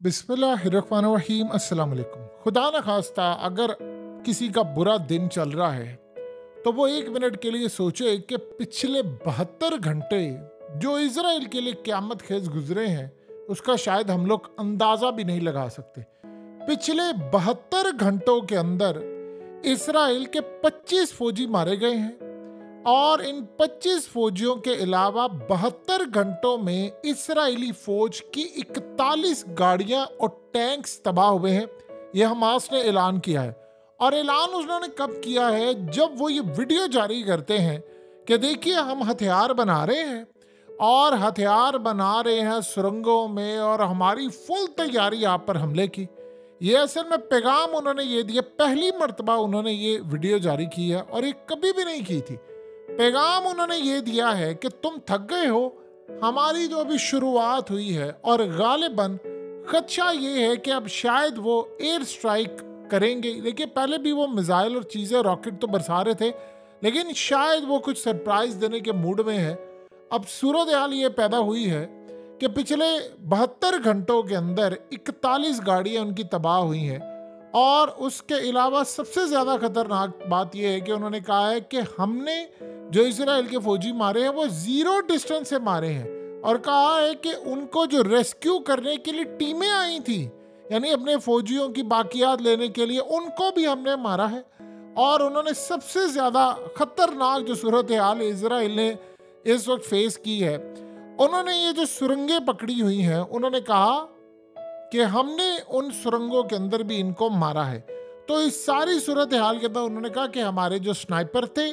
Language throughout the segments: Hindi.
बिस्मिल्लाहिर्रहमानिर्रहीम। अस्सलाम वालेकुम। खुदा न खास्ता अगर किसी का बुरा दिन चल रहा है तो वो 1 मिनट के लिए सोचे कि पिछले 72 घंटे जो इजराइल के लिए क़यामत खेज गुजरे हैं उसका शायद हम लोग अंदाज़ा भी नहीं लगा सकते। पिछले 72 घंटों के अंदर इसराइल के 25 फौजी मारे गए हैं और इन 25 फौजियों के अलावा 72 घंटों में इसराइली फौज की 41 गाड़ियां और टैंक्स तबाह हुए हैं। यह हमास ने ऐलान किया है और ऐलान उन्होंने कब किया है, जब वो ये वीडियो जारी करते हैं कि देखिए हम हथियार बना रहे हैं और हथियार बना रहे हैं सुरंगों में और हमारी फुल तैयारी आप पर हमले की। ये असल में पैगाम उन्होंने ये दिया, पहली मर्तबा उन्होंने ये वीडियो जारी की है और ये कभी भी नहीं की थी। पैगाम उन्होंने ये दिया है कि तुम थक गए हो, हमारी जो अभी शुरुआत हुई है और गालिबन खदशा ये है कि अब शायद वो एयर स्ट्राइक करेंगे। लेकिन पहले भी वो मिसाइल और चीज़ें रॉकेट तो बरसा रहे थे, लेकिन शायद वो कुछ सरप्राइज देने के मूड में है। अब सूरत हाल ये पैदा हुई है कि पिछले 72 घंटों के अंदर 41 गाड़ियाँ उनकी तबाह हुई हैं और उसके अलावा सबसे ज़्यादा खतरनाक बात यह है कि उन्होंने कहा है कि हमने जो इसराइल के फौजी मारे हैं वो 0 डिस्टेंस से मारे हैं और कहा है कि उनको जो रेस्क्यू करने के लिए टीमें आई थी, यानी अपने फौजियों की बाकियात लेने के लिए, उनको भी हमने मारा है। और उन्होंने सबसे ज़्यादा खतरनाक जो सूरत हाल इसराइल ने इस वक्त फेस की है, उन्होंने ये जो सुरंगें पकड़ी हुई हैं, उन्होंने कहा कि हमने उन सुरंगों के अंदर भी इनको मारा है। तो इस सारी सूरत हाल के अंदर उन्होंने कहा कि हमारे जो स्नाइपर थे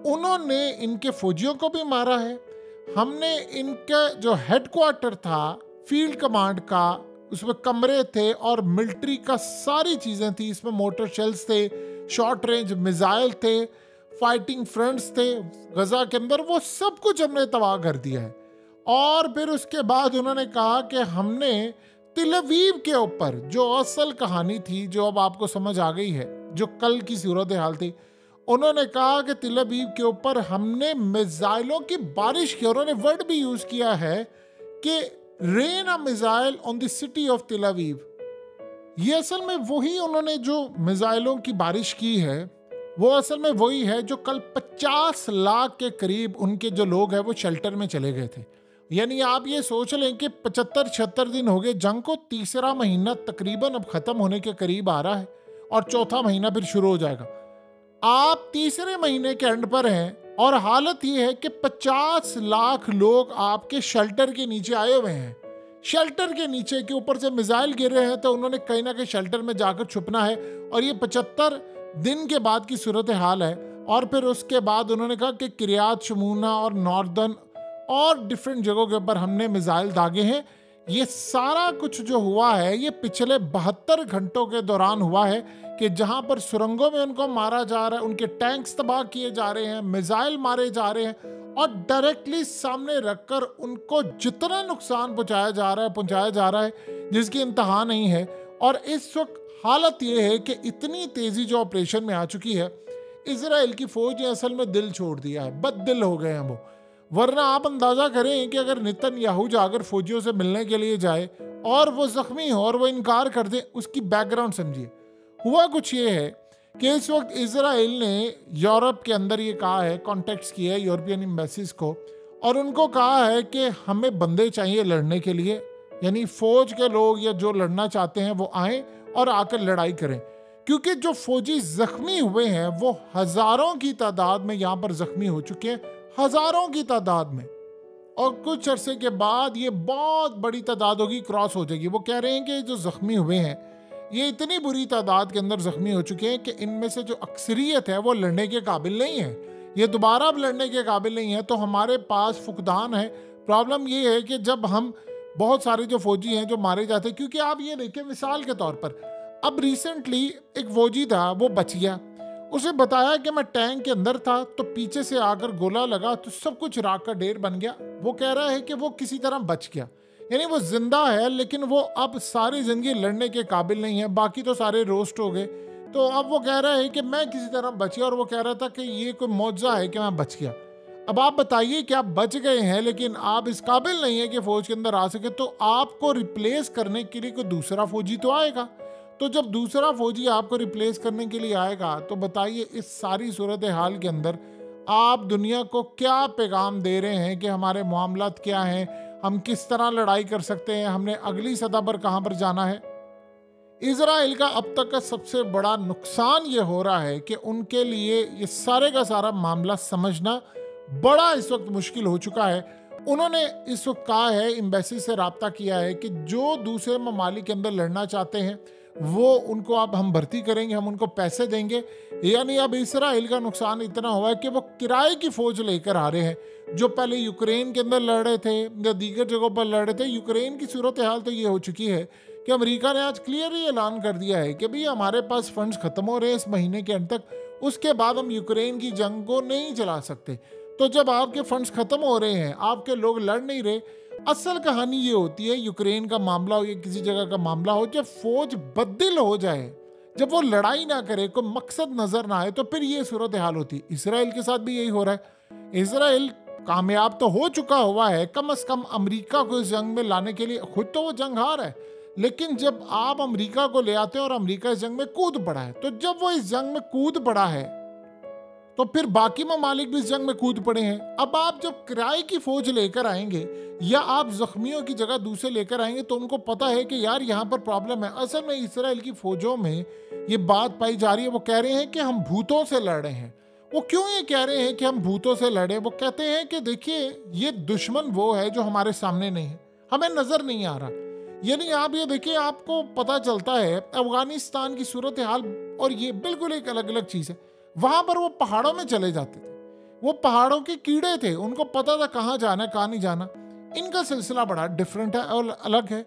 उन्होंने इनके फौजियों को भी मारा है, हमने इनका जो हेडक्वार्टर था फील्ड कमांड का, उसमें कमरे थे और मिलिट्री का सारी चीज़ें थी, इसमें मोटर शेल्स थे, शॉर्ट रेंज मिसाइल थे, फाइटिंग फ्रंट्स थे गजा के अंदर, वो सब कुछ हमने तबाह कर दिया है। और फिर उसके बाद उन्होंने कहा कि हमने तिल अवीव के ऊपर जो असल कहानी थी, जो अब आपको समझ आ गई है, जो कल की सूरत हाल थी, उन्होंने कहा कि तिल अवीव के ऊपर हमने मिसाइलों की बारिश की। उन्होंने वर्ड भी यूज किया है कि rain a missile on the city of तिल अवीव। ये असल में वही उन्होंने जो मिसाइलों की बारिश की है वो असल में वही है जो कल 50 लाख के करीब उनके जो लोग हैं वो शेल्टर में चले गए थे। यानी आप ये सोच लें कि 75-76 दिन हो गए जंग को, तीसरा महीना तकरीबन अब खत्म होने के करीब आ रहा है और चौथा महीना फिर शुरू हो जाएगा। आप तीसरे महीने के एंड पर हैं और हालत ये है कि 50 लाख लोग आपके शेल्टर के नीचे आए हुए हैं। शेल्टर के नीचे के ऊपर से मिसाइल गिर रहे हैं तो उन्होंने कहीं ना कहीं शेल्टर में जाकर छुपना है और ये 75 दिन के बाद की सूरत हाल है। और फिर उसके बाद उन्होंने कहा कि किरियात शमूना और नॉर्दर्न और डिफरेंट जगहों के ऊपर हमने मिसाइल दागे हैं। ये सारा कुछ जो हुआ है ये पिछले 72 घंटों के दौरान हुआ है कि जहां पर सुरंगों में उनको मारा जा रहा है, उनके टैंक्स तबाह किए जा रहे हैं, मिसाइल मारे जा रहे हैं और डायरेक्टली सामने रखकर उनको जितना नुकसान पहुंचाया जा रहा है जिसकी इंतहा नहीं है। और इस वक्त हालत ये है कि इतनी तेजी जो ऑपरेशन में आ चुकी है, इसराइल की फौज ने असल में दिल छोड़ दिया है, बददिल हो गए हैं वो। वरना आप अंदाजा करें कि अगर नेतन्याहू जाकर फौजियों से मिलने के लिए जाए और वो जख्मी हो और वो इनकार कर दे, उसकी बैकग्राउंड समझिए। हुआ कुछ ये है कि इस वक्त इसराइल ने यूरोप के अंदर ये कहा है, कॉन्टेक्ट्स किया है यूरोपियन एम्बेसीज को और उनको कहा है कि हमें बंदे चाहिए लड़ने के लिए, यानी फौज के लोग या जो लड़ना चाहते हैं वो आएँ और आकर लड़ाई करें। क्योंकि जो फौजी जख्मी हुए हैं वो हज़ारों की तादाद में यहाँ पर जख्मी हो चुके हैं, हज़ारों की तादाद में, और कुछ अरसे के बाद ये बहुत बड़ी तादाद होगी, क्रॉस हो जाएगी। वो कह रहे हैं कि जो जख्मी हुए हैं ये इतनी बुरी तादाद के अंदर जख्मी हो चुके हैं कि इनमें से जो अक्सरियत है वो लड़ने के काबिल नहीं है, ये दोबारा अब लड़ने के काबिल नहीं है। तो हमारे पास फुकदान है। प्रॉब्लम ये है कि जब हम बहुत सारे जो फौजी हैं जो मारे जाते हैं, क्योंकि आप ये देखें मिसाल के तौर पर, अब रिसेंटली एक फौजी था वो बच गया, उसे बताया कि मैं टैंक के अंदर था तो पीछे से आकर गोला लगा तो सब कुछ राख का ढेर बन गया। वो कह रहा है कि वो किसी तरह बच गया, यानी वो जिंदा है लेकिन वो अब सारी जिंदगी लड़ने के काबिल नहीं है, बाकी तो सारे रोस्ट हो गए। तो अब वो कह रहा है कि मैं किसी तरह बच गया और वो कह रहा था कि ये कोई मौजज़ा है कि मैं बच गया। अब आप बताइए कि आप बच गए हैं लेकिन आप इस काबिल नहीं है कि फौज के अंदर आ सके, तो आपको रिप्लेस करने के लिए कोई दूसरा फौजी तो आएगा। तो जब दूसरा फौजी आपको रिप्लेस करने के लिए आएगा तो बताइए इस सारी सूरत हाल के अंदर आप दुनिया को क्या पैगाम दे रहे हैं कि हमारे मामलात क्या हैं, हम किस तरह लड़ाई कर सकते हैं, हमने अगली सतह पर कहां पर जाना है। इजराइल का अब तक का सबसे बड़ा नुकसान ये हो रहा है कि उनके लिए ये सारे का सारा मामला समझना बड़ा इस वक्त मुश्किल हो चुका है। उन्होंने इस वक्त कहा है, एम्बेसी से राब्ता किया है कि जो दूसरे ममालिक के अंदर लड़ना चाहते हैं वो उनको अब हम भर्ती करेंगे, हम उनको पैसे देंगे। यानी अब इसराइल का नुकसान इतना हुआ है कि वो किराए की फौज लेकर आ रहे हैं। जो पहले यूक्रेन के अंदर लड़ रहे थे या दीगर जगहों पर लड़ रहे थे, यूक्रेन की सूरत हाल तो ये हो चुकी है कि अमेरिका ने आज क्लियरली ऐलान कर दिया है कि भाई हमारे पास फंड्स खत्म हो रहे हैं इस महीने के अंत तक, उसके बाद हम यूक्रेन की जंग को नहीं चला सकते। तो जब आपके फंड्स खत्म हो रहे हैं, आपके लोग लड़ नहीं रहे, असल कहानी ये होती है यूक्रेन का मामला हो या किसी जगह का मामला हो, जब फौज बददिल हो जाए, जब वो लड़ाई ना करे, कोई मकसद नजर ना आए, तो फिर ये सूरत हाल होती है। इसराइल के साथ भी यही हो रहा है। इसराइल कामयाब तो हो चुका हुआ है कम से कम अमेरिका को इस जंग में लाने के लिए, खुद तो वो जंग हार है, लेकिन जब आप अमेरिका को ले आते हैं और अमेरिका इस जंग में कूद पड़ा है, तो जब वो इस जंग में कूद पड़ा है तो फिर बाकी ममालिक भी इस जंग में कूद पड़े हैं। अब आप जब किराए की फौज लेकर आएंगे या आप जख्मियों की जगह दूसरे लेकर आएंगे तो उनको पता है कि यार यहाँ पर प्रॉब्लम है। असल में इसराइल की फौजों में ये बात पाई जा रही है, वो कह रहे हैं कि हम भूतों से लड़ रहे हैं। वो क्यों ये कह रहे हैं कि हम भूतों से लड़े? वो कहते हैं कि देखिए ये दुश्मन वो है जो हमारे सामने नहीं है, हमें नजर नहीं आ रहा। यानी आप ये देखिए, आपको पता चलता है अफगानिस्तान की सूरत हाल और ये बिल्कुल एक अलग अलग चीज है। वहां पर वो पहाड़ों में चले जाते थे, वो पहाड़ों के कीड़े थे, उनको पता था कहाँ जाना कहाँ नहीं जाना। इनका सिलसिला बड़ा डिफरेंट है और अलग है।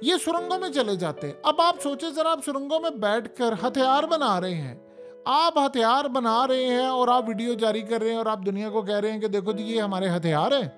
ये सुरंगों में चले जाते हैं। अब आप सोचे जरा, आप सुरंगों में बैठकर हथियार बना रहे हैं, आप हथियार बना रहे हैं और आप वीडियो जारी कर रहे हैं और आप दुनिया को कह रहे हैं कि देखो जी ये हमारे हथियार हैं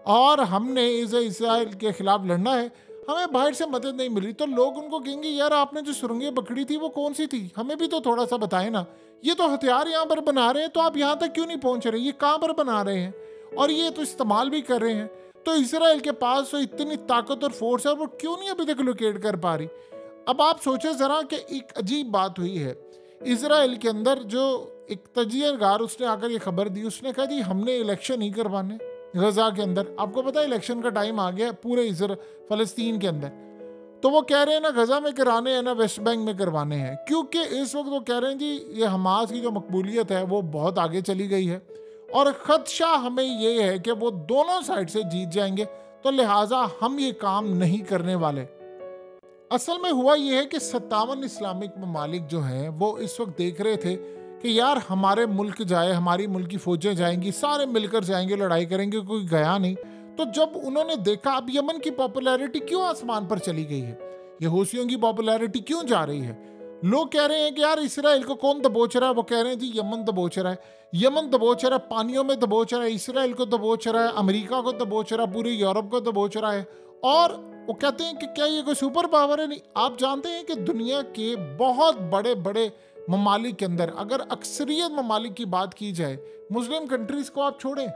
और हमने इसराइल के खिलाफ लड़ना है, हमें बाहर से मदद नहीं मिली। तो लोग उनको कहेंगे यार आपने जो सुरंगें पकड़ी थी वो कौन सी थी, हमें भी तो थोड़ा सा बताएं ना। ये तो हथियार यहाँ पर बना रहे हैं, तो आप यहाँ तक क्यों नहीं पहुंच रहे, ये कहाँ पर बना रहे हैं और ये तो इस्तेमाल भी कर रहे हैं। तो इसराइल के पास तो इतनी ताकत और फोर्स है, वो क्यों नहीं अभी तक लोकेट कर पा रही। अब आप सोचे जरा कि एक अजीब बात हुई है इसराइल के अंदर। जो एक तजियरगार उसने आकर ये खबर दी, उसने कहा जी हमने इलेक्शन नहीं करवाने गजा के अंदर। आपको पता है इलेक्शन का टाइम आ गया पूरे फलस्तीन के अंदर। तो वो कह रहे हैं ना गजा में कराने हैं ना वेस्ट बैंक में करवाने हैं, क्योंकि इस वक्त वो कह रहे हैं जी ये हमास की जो मकबूलियत है वो बहुत आगे चली गई है और खदशा हमें ये है कि वो दोनों साइड से जीत जाएंगे, तो लिहाजा हम ये काम नहीं करने वाले। असल में हुआ ये है कि 57 इस्लामिक ममालिक जो हैं वो इस वक्त देख रहे थे कि यार हमारे मुल्क जाए, हमारी मुल्क की फौजें जाएंगी, सारे मिलकर जाएंगे, लड़ाई करेंगे, कोई गया नहीं। तो जब उन्होंने देखा अब यमन की पॉपुलैरिटी क्यों आसमान पर चली गई है, ये हूसियों की पॉपुलैरिटी क्यों जा रही है, लोग कह रहे हैं कि यार इसराइल को कौन दबोच रहा है, वो कह रहे हैं जी यमन दबोच रहा है, यमन दबोच रहा है, पानियों में दबोच रहा है, इसराइल को दबोच रहा है, अमेरिका को दबोच रहा है, पूरी यूरोप को दबोच रहा है। और वो कहते हैं कि क्या ये कोई सुपर पावर है? नहीं। आप जानते हैं कि दुनिया के बहुत बड़े बड़े ममालिक के अंदर अगर अक्सरियत ममालिक की बात की जाए, मुस्लिम कंट्रीज को आप छोड़ें,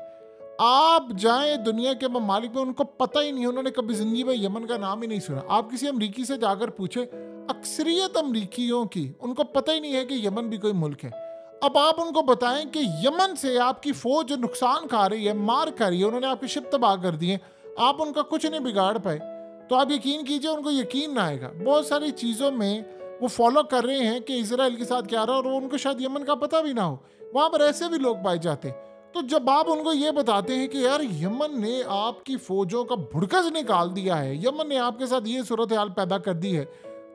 आप जाएं दुनिया के ममालिक में, उनको पता ही नहीं, उन्होंने कभी जिंदगी में यमन का नाम ही नहीं सुना। आप किसी अमरीकी से जाकर पूछे, अक्सरियत अमरीकियों की उनको पता ही नहीं है कि यमन भी कोई मुल्क है। अब आप उनको बताएं कि यमन से आपकी फौज जो नुकसान खा रही है, मार खा रही है, उन्होंने आपके शिप तबाह कर दिए, आप उनका कुछ नहीं बिगाड़ पाए, तो आप यकीन कीजिए उनको यकीन ना आएगा। बहुत सारी चीज़ों में वो फॉलो कर रहे हैं कि इसराइल के साथ क्या रहा है और उनको शायद यमन का पता भी ना हो, वहाँ पर ऐसे भी लोग पाए जाते। तो जब आप उनको ये बताते हैं कि यार यमन ने आपकी फौजों का भुड़कस निकाल दिया है, यमन ने आपके साथ ये सूरत हाल पैदा कर दी है,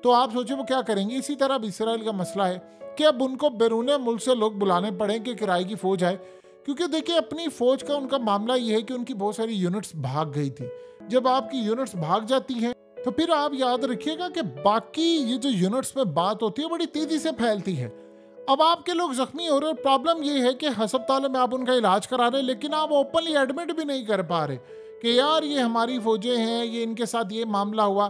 तो आप सोचिए वो क्या करेंगे। इसी तरह अब इसराइल का मसला है कि अब उनको बैरून मुल्क से लोग बुलाने पड़े कि किराए की फौज आए, क्योंकि देखिए अपनी फौज का उनका मामला ये है कि उनकी बहुत सारी यूनिट्स भाग गई थी। जब आपकी यूनिट्स भाग जाती हैं तो फिर आप याद रखिएगा कि बाकी ये जो यूनिट्स में बात होती है बड़ी तेजी से फैलती है। अब आपके लोग जख्मी हो रहे हैं, प्रॉब्लम ये है कि अस्पताल में आप उनका इलाज करा रहे हैं, लेकिन आप ओपनली एडमिट भी नहीं कर पा रहे कि यार ये हमारी फौजें हैं, ये इनके साथ ये मामला हुआ।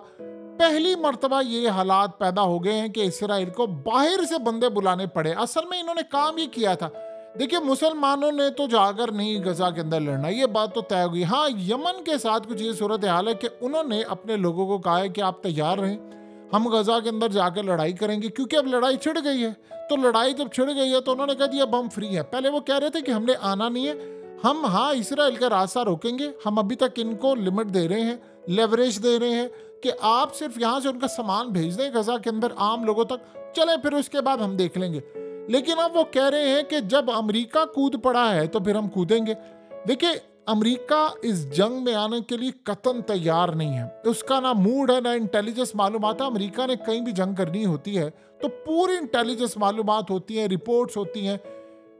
पहली मर्तबा ये हालात पैदा हो गए हैं कि इसराइल को बाहर से बंदे बुलाने पड़े। असल में इन्होंने काम ये किया था, देखिए, मुसलमानों ने तो जाकर नहीं गजा के अंदर लड़ना, ये बात तो तय हो गई। हाँ, यमन के साथ कुछ ये सूरत हाल है कि उन्होंने अपने लोगों को कहा है कि आप तैयार रहें, हम गजा के अंदर जाकर लड़ाई करेंगे, क्योंकि अब लड़ाई छिड़ गई है। तो लड़ाई जब छिड़ गई है तो उन्होंने कहा जी अब हम फ्री हैं। पहले वो कह रहे थे कि हमने आना नहीं है, हम हाँ इसराइल का रास्ता रोकेंगे, हम अभी तक इनको लिमिट दे रहे हैं, लेवरेज दे रहे हैं कि आप सिर्फ यहाँ से उनका सामान भेज दें गजा के अंदर आम लोगों तक, चले फिर उसके बाद हम देख लेंगे। लेकिन अब वो कह रहे हैं कि जब अमेरिका कूद पड़ा है तो फिर हम कूदेंगे। देखिए, अमेरिका इस जंग में आने के लिए कतन तैयार नहीं है, उसका ना मूड है ना इंटेलिजेंस मालूमात है। अमेरिका ने कहीं भी जंग करनी होती है तो पूरी इंटेलिजेंस मालूमात होती है, रिपोर्ट्स होती हैं,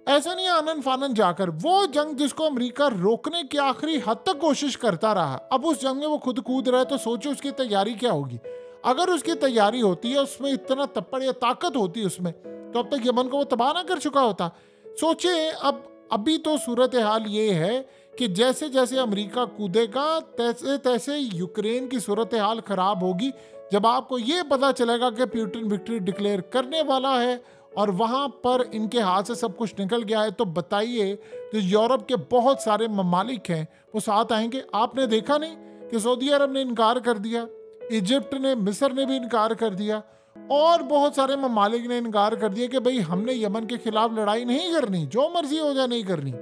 ऐसा नहीं आनन फानन जाकर। वो जंग जिसको अमेरिका रोकने की आखिरी हद तक कोशिश करता रहा, अब उस जंग में वो खुद कूद रहा है, तो सोचो उसकी तैयारी क्या होगी। अगर उसकी तैयारी होती है, उसमें इतना तप्पड़ या ताकत होती उसमें, तो अब तक यमन को वो तबाह ना कर चुका होता। सोचिए, अब अभी तो सूरत हाल ये है कि जैसे जैसे अमेरिका कूदेगा तैसे तैसे यूक्रेन की सूरत हाल खराब होगी। जब आपको ये पता चलेगा कि पुतिन विक्ट्री डिक्लेयर करने वाला है और वहाँ पर इनके हाथ से सब कुछ निकल गया है, तो बताइए जो यूरोप के बहुत सारे ममालिक हैं वो साथ आएंगे। आपने देखा नहीं कि सऊदी अरब ने इनकार कर दिया, इजिप्ट ने, मिस्र ने भी इनकार कर दिया, और बहुत सारे ममालिक ने इनकार कर दिया कि भाई हमने यमन के खिलाफ लड़ाई नहीं करनी, जो मर्जी हो जाए नहीं करनी।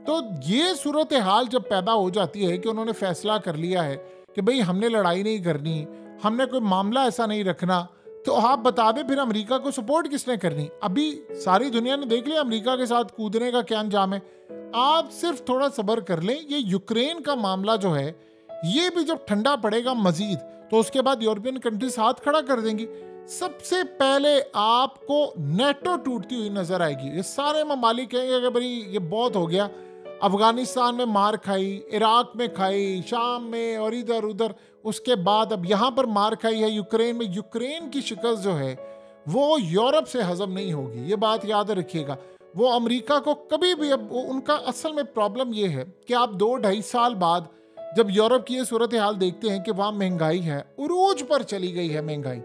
तो ये सूरत हाल जब पैदा हो जाती है कि उन्होंने फैसला कर लिया है कि भाई हमने लड़ाई नहीं करनी, हमने कोई मामला ऐसा नहीं रखना, तो आप बता दें फिर अमेरिका को सपोर्ट किसने करनी। अभी सारी दुनिया ने देख लिया अमेरिका के साथ कूदने का क्या अंजाम है। आप सिर्फ थोड़ा सब्र कर लें, ये यूक्रेन का मामला जो है ये भी जब ठंडा पड़ेगा मजीद, तो उसके बाद यूरोपियन कंट्रीज हाथ खड़ा कर देंगी। सबसे पहले आपको नेटो टूटती हुई नजर आएगी। ये सारे ममालिक कहेंगे कि भाई ये बहुत हो गया, अफगानिस्तान में मार खाई, इराक में खाई, शाम में और इधर उधर, उसके बाद अब यहाँ पर मार खाई है यूक्रेन में। यूक्रेन की शिकस्त जो है वो यूरोप से हजम नहीं होगी, ये बात याद रखिएगा। वो अमेरिका को कभी भी, अब उनका असल में प्रॉब्लम ये है कि आप 2-2.5 साल बाद जब यूरोप की ये सूरत हाल देखते हैं कि वहाँ महंगाई है, उरूज पर चली गई है महंगाई,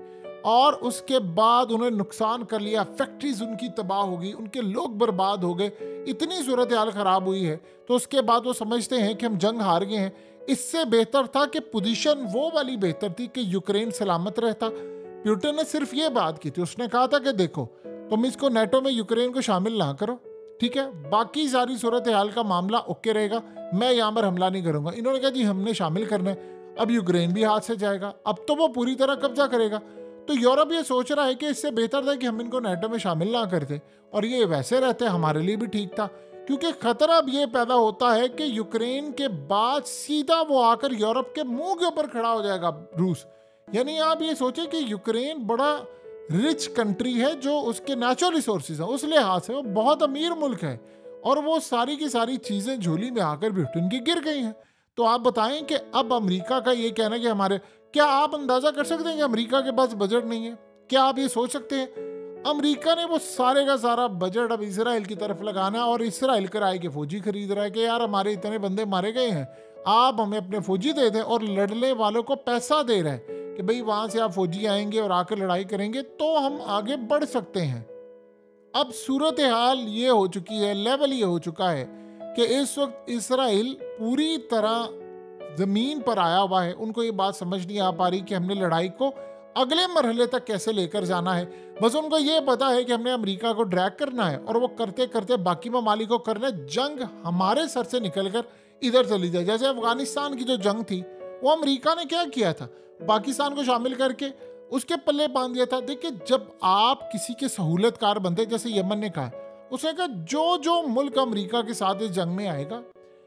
और उसके बाद उन्होंने नुकसान कर लिया, फैक्ट्रीज उनकी तबाह हो गई, उनके लोग बर्बाद हो गए, इतनी सूरत हाल खराब हुई है, तो उसके बाद वो समझते हैं कि हम जंग हार गए हैं। इससे बेहतर था कि पोजीशन वो वाली बेहतर थी कि यूक्रेन सलामत रहता। पुतिन ने सिर्फ ये बात की थी, उसने कहा था कि देखो तुम इसको नेटो में यूक्रेन को शामिल ना करो, ठीक है, बाकी सारी सूरत हाल का मामला ओके रहेगा, मैं यहाँ पर हमला नहीं करूंगा। इन्होंने कहा जी हमने शामिल करना है। अब यूक्रेन भी हाथ से जाएगा, अब तो वो पूरी तरह कब्जा करेगा। तो यूरोप ये सोच रहा है कि इससे बेहतर था कि हम इनको नेटो में शामिल ना करते और ये वैसे रहते, हमारे लिए भी ठीक था। क्योंकि खतरा अब ये पैदा होता है कि यूक्रेन के बाद सीधा वो आकर यूरोप के मुंह के ऊपर खड़ा हो जाएगा रूस। यानी आप ये सोचें कि यूक्रेन बड़ा रिच कंट्री है, जो उसके नेचुरल रिसोर्सेज हैं उस लिहाज से वो बहुत अमीर मुल्क है, और वो सारी की सारी चीज़ें झोली में आकर पुतिन की गिर गई हैं। तो आप बताएं कि अब अमेरिका का ये कहना कि हमारे, क्या आप अंदाजा कर सकते हैं कि अमेरिका के पास बजट नहीं है? क्या आप ये सोच सकते हैं अमेरिका ने वो सारे का सारा बजट अब इसराइल की तरफ लगाना है, और इसराइल किराए के फौजी खरीद रहा है कि यार हमारे इतने बंदे मारे गए हैं, आप हमें अपने फौजी दे दें, और लड़ने वालों को पैसा दे रहा है कि भाई वहां से आप फौजी आएंगे और आकर लड़ाई करेंगे तो हम आगे बढ़ सकते हैं। अब सूरत हाल ये हो चुकी है, लेवल ये हो चुका है कि इस वक्त इसराइल पूरी तरह जमीन पर आया हुआ है। उनको ये बात समझ नहीं आ पा रही कि हमने लड़ाई को अगले मरहले तक कैसे लेकर जाना है। बस उनको ये पता है कि हमने अमेरिका को ड्रैग करना है, और वो करते करते बाकी ममालिक को करना है। जंग हमारे सर से निकलकर इधर चली जाए। जैसे अफगानिस्तान की जो जंग थी वो अमेरिका ने क्या किया था, पाकिस्तान को शामिल करके उसके पल्ले बांध दिया था। देखिए, जब आप किसी के सहूलतकार बनते, जैसे यमन ने कहा, उसने कहा जो जो मुल्क अमेरिका के साथ इस जंग में आएगा,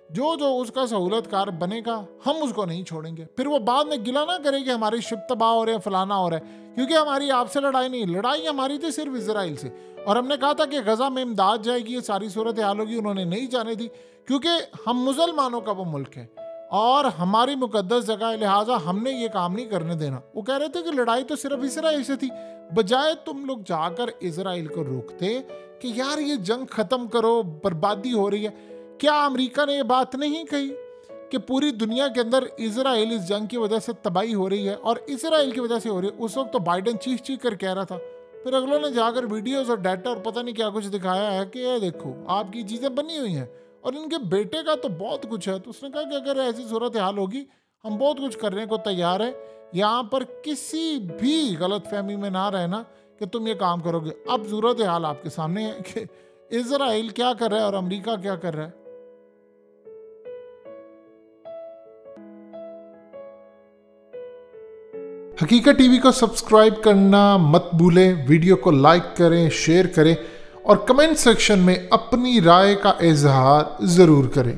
जो जो उसका सहूलतकार बनेगा, हम उसको नहीं छोड़ेंगे। फिर वो बाद में गिला ना करे कि हमारी शिप तबाह हो रहे हैं, फलाना हो रहा है, क्योंकि हमारी आपसे लड़ाई नहीं, लड़ाई हमारी थी सिर्फ इसराइल से। और हमने कहा था कि गजा में इमदाद जाएगी, ये सारी सूरत हाल होगी, उन्होंने नहीं जाने दी, क्योंकि हम मुसलमानों का वो मुल्क है और हमारी मुकद्दस जगह है, लिहाजा हमने ये काम नहीं करने देना। वो कह रहे थे कि लड़ाई तो सिर्फ इसराइल से थी, बजाय तुम लोग जाकर इसराइल को रोकते कि यार ये जंग खत्म करो, बर्बादी हो रही है। क्या अमेरिका ने ये बात नहीं कही कि पूरी दुनिया के अंदर इसराइल इस जंग की वजह से तबाही हो रही है और इसराइल की वजह से हो रही है? उस वक्त तो बाइडेन चीख चीख कर कह रहा था, फिर अगलों ने जाकर वीडियोस और डाटा और पता नहीं क्या कुछ दिखाया है कि ये देखो आपकी चीज़ें बनी हुई हैं और इनके बेटे का तो बहुत कुछ है। तो उसने कहा कि अगर ऐसी सूरत हाल होगी हम बहुत कुछ करने को तैयार है, यहाँ पर किसी भी गलत फहमी में ना रहना कि तुम ये काम करोगे। अब सूरत हाल आपके सामने है कि इजराइल क्या कर रहा है और अमेरिका क्या कर रहा है। हकीकत टीवी को सब्सक्राइब करना मत भूलें, वीडियो को लाइक करें, शेयर करें और कमेंट सेक्शन में अपनी राय का इजहार ज़रूर करें।